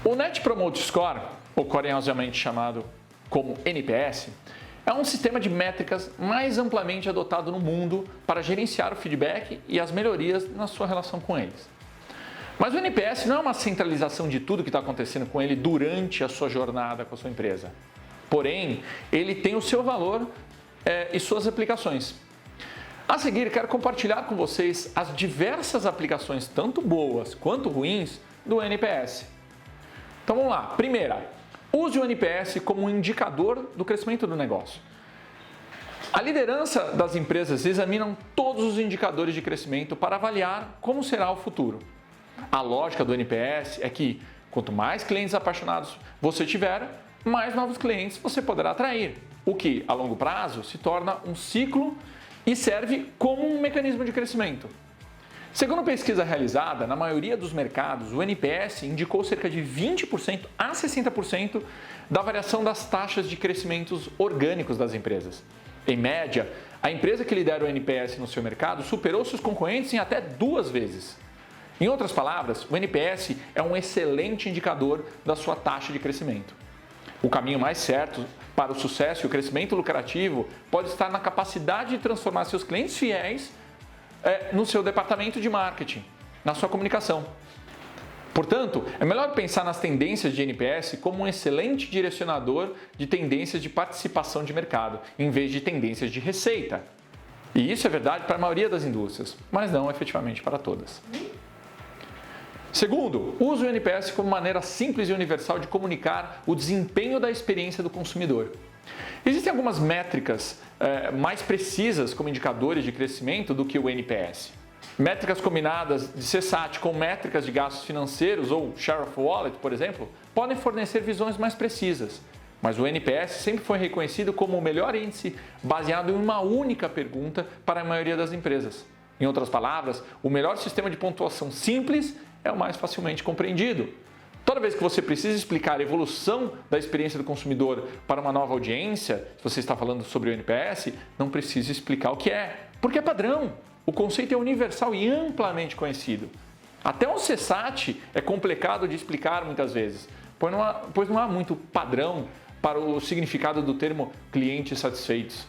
O Net Promote Score, ou carinhosamente chamado como NPS, é um sistema de métricas mais amplamente adotado no mundo para gerenciar o feedback e as melhorias na sua relação com eles. Mas o NPS não é uma centralização de tudo que está acontecendo com ele durante a sua jornada com a sua empresa. Porém, ele tem o seu valor e suas aplicações. A seguir, quero compartilhar com vocês as diversas aplicações, tanto boas quanto ruins, do NPS. Então vamos lá. Primeira, use o NPS como um indicador do crescimento do negócio. A liderança das empresas examinam todos os indicadores de crescimento para avaliar como será o futuro. A lógica do NPS é que quanto mais clientes apaixonados você tiver, mais novos clientes você poderá atrair, o que, a longo prazo, se torna um ciclo e serve como um mecanismo de crescimento. Segundo pesquisa realizada, na maioria dos mercados, o NPS indicou cerca de 20% a 60% da variação das taxas de crescimentos orgânicos das empresas. Em média, a empresa que lidera o NPS no seu mercado superou seus concorrentes em até 2 vezes. Em outras palavras, o NPS é um excelente indicador da sua taxa de crescimento. O caminho mais certo para o sucesso e o crescimento lucrativo pode estar na capacidade de transformar seus clientes fiéis no seu departamento de marketing, na sua comunicação. Portanto, é melhor pensar nas tendências de NPS como um excelente direcionador de tendências de participação de mercado, em vez de tendências de receita. E isso é verdade para a maioria das indústrias, mas não efetivamente para todas. Segundo, use o NPS como maneira simples e universal de comunicar o desempenho da experiência do consumidor. Existem algumas métricas mais precisas como indicadores de crescimento do que o NPS. Métricas combinadas de CSAT com métricas de gastos financeiros ou Share of Wallet, por exemplo, podem fornecer visões mais precisas. Mas o NPS sempre foi reconhecido como o melhor índice baseado em uma única pergunta para a maioria das empresas. Em outras palavras, o melhor sistema de pontuação simples é o mais facilmente compreendido. Toda vez que você precisa explicar a evolução da experiência do consumidor para uma nova audiência, se você está falando sobre o NPS, não precisa explicar o que é, porque é padrão. O conceito é universal e amplamente conhecido. Até um CSAT é complicado de explicar muitas vezes, pois não há muito padrão para o significado do termo clientes satisfeitos.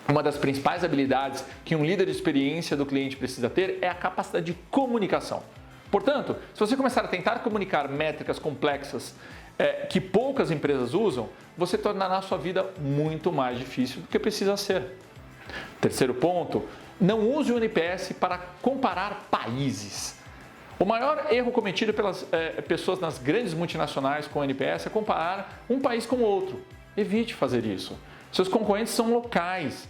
Uma das principais habilidades que um líder de experiência do cliente precisa ter é a capacidade de comunicação. Portanto, se você começar a tentar comunicar métricas complexas que poucas empresas usam, você tornará a sua vida muito mais difícil do que precisa ser. Terceiro ponto, não use o NPS para comparar países. O maior erro cometido pelas pessoas nas grandes multinacionais com o NPS é comparar um país com outro. Evite fazer isso. Seus concorrentes são locais,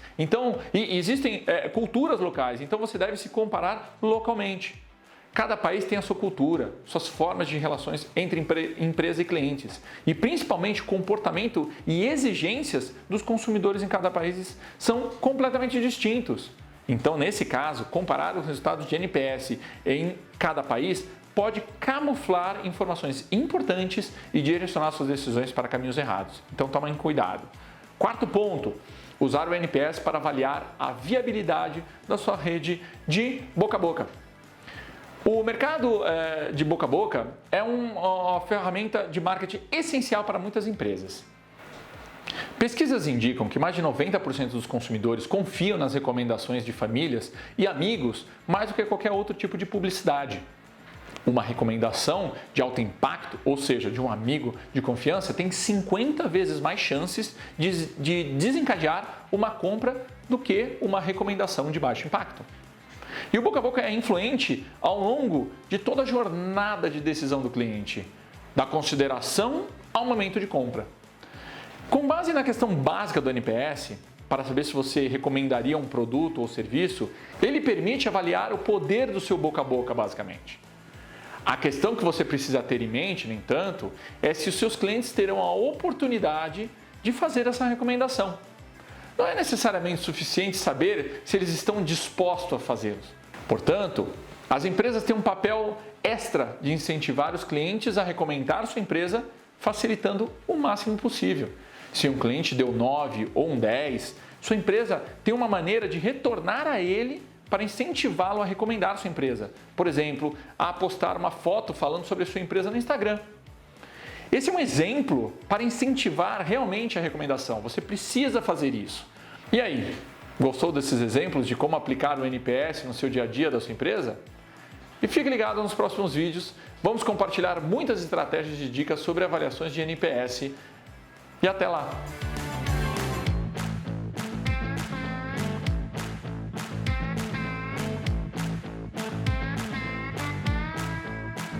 e existem culturas locais, então você deve se comparar localmente. Cada país tem a sua cultura, suas formas de relações entre empresa e clientes e principalmente o comportamento e exigências dos consumidores em cada país são completamente distintos. Então, nesse caso, comparar os resultados de NPS em cada país pode camuflar informações importantes e direcionar suas decisões para caminhos errados. Então, tomem cuidado. Quarto ponto, usar o NPS para avaliar a viabilidade da sua rede de boca a boca. O mercado de boca a boca é uma ferramenta de marketing essencial para muitas empresas. Pesquisas indicam que mais de 90% dos consumidores confiam nas recomendações de famílias e amigos mais do que qualquer outro tipo de publicidade. Uma recomendação de alto impacto, ou seja, de um amigo de confiança, tem 50 vezes mais chances de desencadear uma compra do que uma recomendação de baixo impacto. E o boca a boca é influente ao longo de toda a jornada de decisão do cliente, da consideração ao momento de compra. Com base na questão básica do NPS, para saber se você recomendaria um produto ou serviço, ele permite avaliar o poder do seu boca a boca, basicamente. A questão que você precisa ter em mente, no entanto, é se os seus clientes terão a oportunidade de fazer essa recomendação. Não é necessariamente suficiente saber se eles estão dispostos a fazê-los. Portanto, as empresas têm um papel extra de incentivar os clientes a recomendar sua empresa, facilitando o máximo possível. Se um cliente deu 9 ou um 10, sua empresa tem uma maneira de retornar a ele para incentivá-lo a recomendar sua empresa. Por exemplo, a postar uma foto falando sobre a sua empresa no Instagram. Esse é um exemplo para incentivar realmente a recomendação. Você precisa fazer isso. E aí, gostou desses exemplos de como aplicar o NPS no seu dia a dia da sua empresa? E fique ligado nos próximos vídeos. Vamos compartilhar muitas estratégias e dicas sobre avaliações de NPS. E até lá!